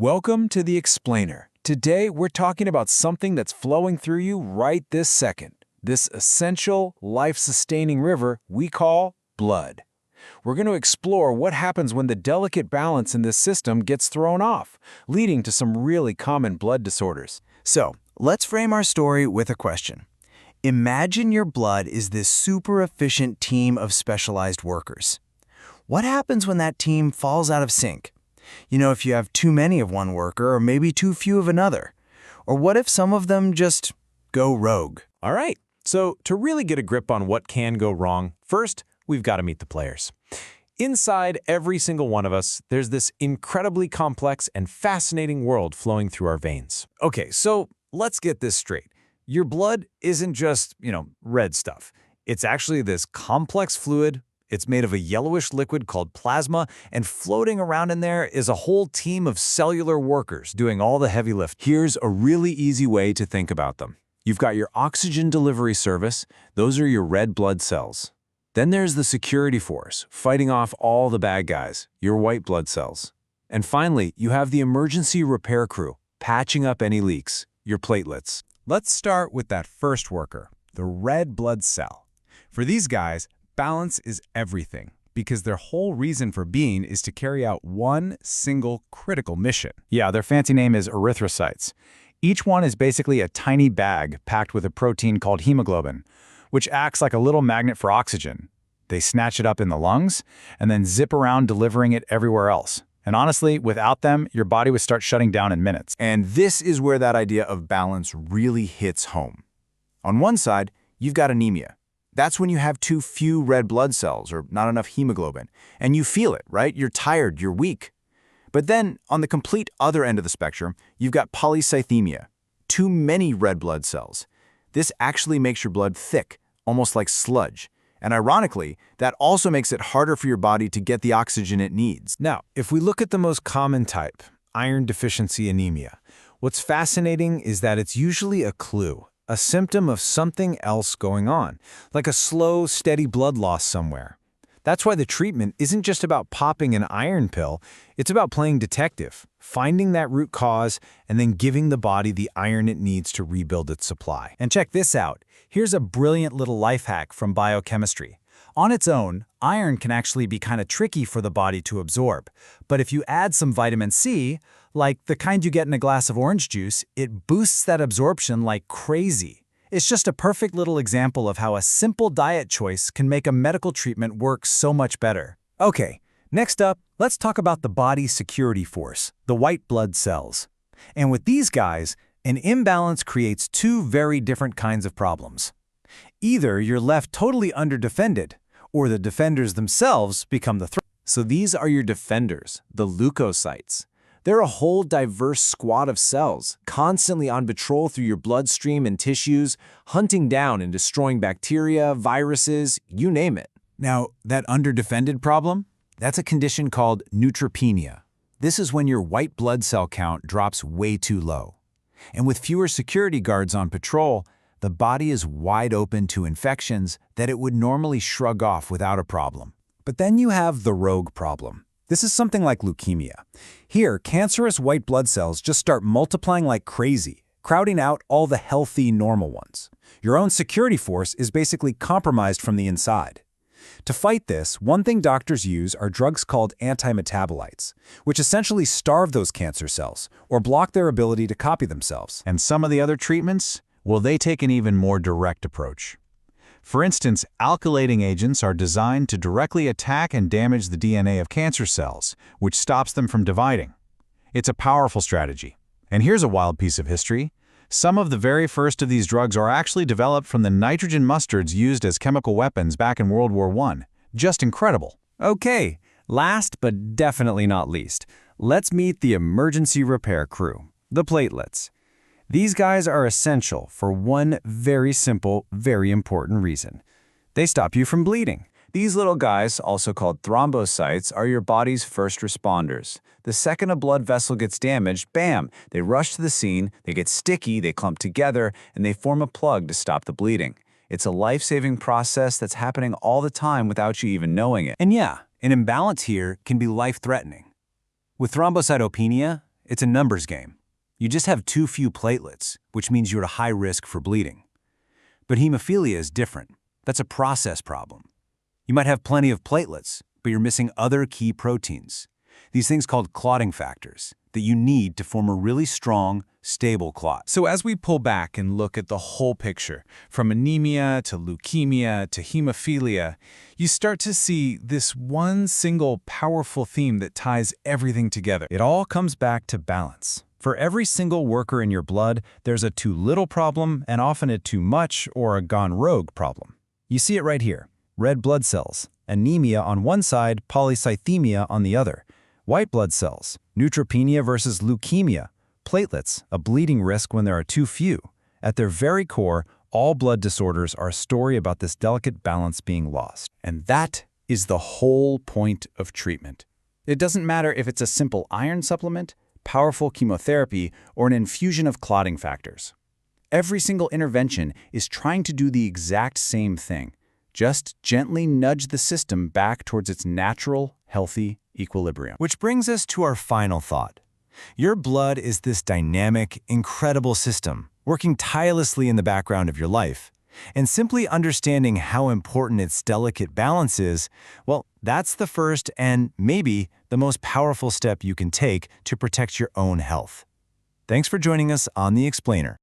Welcome to The Explainer. Today, we're talking about something that's flowing through you right this second. This essential, life-sustaining river we call blood. We're going to explore what happens when the delicate balance in this system gets thrown off, leading to some really common blood disorders. So, let's frame our story with a question. Imagine your blood is this super efficient team of specialized workers. What happens when that team falls out of sync? If you have too many of one worker or maybe too few of another? Or what if some of them just go rogue? All right, so to really get a grip on what can go wrong, first, we've got to meet the players. Inside every single one of us, there's this incredibly complex and fascinating world flowing through our veins. Okay, so let's get this straight. Your blood isn't just, red stuff. It's actually this complex fluid. It's made of a yellowish liquid called plasma, and floating around in there is a whole team of cellular workers doing all the heavy lift. Here's a really easy way to think about them. You've got your oxygen delivery service. Those are your red blood cells. Then there's the security force, fighting off all the bad guys, your white blood cells. And finally, you have the emergency repair crew, patching up any leaks, your platelets. Let's start with that first worker, the red blood cell. For these guys, balance is everything, because their whole reason for being is to carry out one single critical mission. Yeah, their fancy name is erythrocytes. Each one is basically a tiny bag packed with a protein called hemoglobin, which acts like a little magnet for oxygen. They snatch it up in the lungs and then zip around delivering it everywhere else. And honestly, without them, your body would start shutting down in minutes. And this is where that idea of balance really hits home. On one side, you've got anemia. That's when you have too few red blood cells or not enough hemoglobin. And you feel it, right? You're tired, you're weak. But then, on the complete other end of the spectrum, you've got polycythemia, too many red blood cells. This actually makes your blood thick, almost like sludge. And ironically, that also makes it harder for your body to get the oxygen it needs. Now, if we look at the most common type, iron deficiency anemia, what's fascinating is that it's usually a clue, a symptom of something else going on, like a slow, steady blood loss somewhere. That's why the treatment isn't just about popping an iron pill, it's about playing detective, finding that root cause, and then giving the body the iron it needs to rebuild its supply. And check this out. Here's a brilliant little life hack from biochemistry. On its own, iron can actually be kind of tricky for the body to absorb. But if you add some vitamin C, like the kind you get in a glass of orange juice, it boosts that absorption like crazy. It's just a perfect little example of how a simple diet choice can make a medical treatment work so much better. Okay, next up, let's talk about the body's security force, the white blood cells. And with these guys, an imbalance creates two very different kinds of problems. Either you're left totally underdefended, or the defenders themselves become the threat. So these are your defenders, the leukocytes. They're a whole diverse squad of cells, constantly on patrol through your bloodstream and tissues, hunting down and destroying bacteria, viruses, you name it. Now, that underdefended problem? That's a condition called neutropenia. This is when your white blood cell count drops way too low. And with fewer security guards on patrol, the body is wide open to infections that it would normally shrug off without a problem. But then you have the rogue problem. This is something like leukemia. Here, cancerous white blood cells just start multiplying like crazy, crowding out all the healthy, normal ones. Your own security force is basically compromised from the inside. To fight this, one thing doctors use are drugs called antimetabolites, which essentially starve those cancer cells or block their ability to copy themselves. And some of the other treatments? Well, they take an even more direct approach. For instance, alkylating agents are designed to directly attack and damage the DNA of cancer cells, which stops them from dividing. It's a powerful strategy. And here's a wild piece of history. Some of the very first of these drugs are actually developed from the nitrogen mustards used as chemical weapons back in World War I. Just incredible. Okay, last but definitely not least, let's meet the emergency repair crew, the platelets. These guys are essential for one very simple, very important reason. They stop you from bleeding. These little guys, also called thrombocytes, are your body's first responders. The second a blood vessel gets damaged, bam, they rush to the scene, they get sticky, they clump together, and they form a plug to stop the bleeding. It's a life-saving process that's happening all the time without you even knowing it. And yeah, an imbalance here can be life-threatening. With thrombocytopenia, It's a numbers game. You just have too few platelets, which means you're at a high risk for bleeding. But hemophilia is different. That's a process problem. You might have plenty of platelets, but you're missing other key proteins. These things called clotting factors that you need to form a really strong, stable clot. So as we pull back and look at the whole picture, from anemia to leukemia to hemophilia, you start to see this one single powerful theme that ties everything together. It all comes back to balance. For every single worker in your blood, there's a too little problem and often a too much or a gone rogue problem. You see it right here. Red blood cells, anemia on one side, polycythemia on the other. White blood cells, neutropenia versus leukemia. Platelets, a bleeding risk when there are too few. At their very core, all blood disorders are a story about this delicate balance being lost. And that is the whole point of treatment. It doesn't matter if it's a simple iron supplement, powerful chemotherapy, or an infusion of clotting factors. Every single intervention is trying to do the exact same thing. Just gently nudge the system back towards its natural, healthy equilibrium. Which brings us to our final thought. Your blood is this dynamic, incredible system, working tirelessly in the background of your life. And simply understanding how important its delicate balance is, well, that's the first and maybe the most powerful step you can take to protect your own health. Thanks for joining us on The Explainer.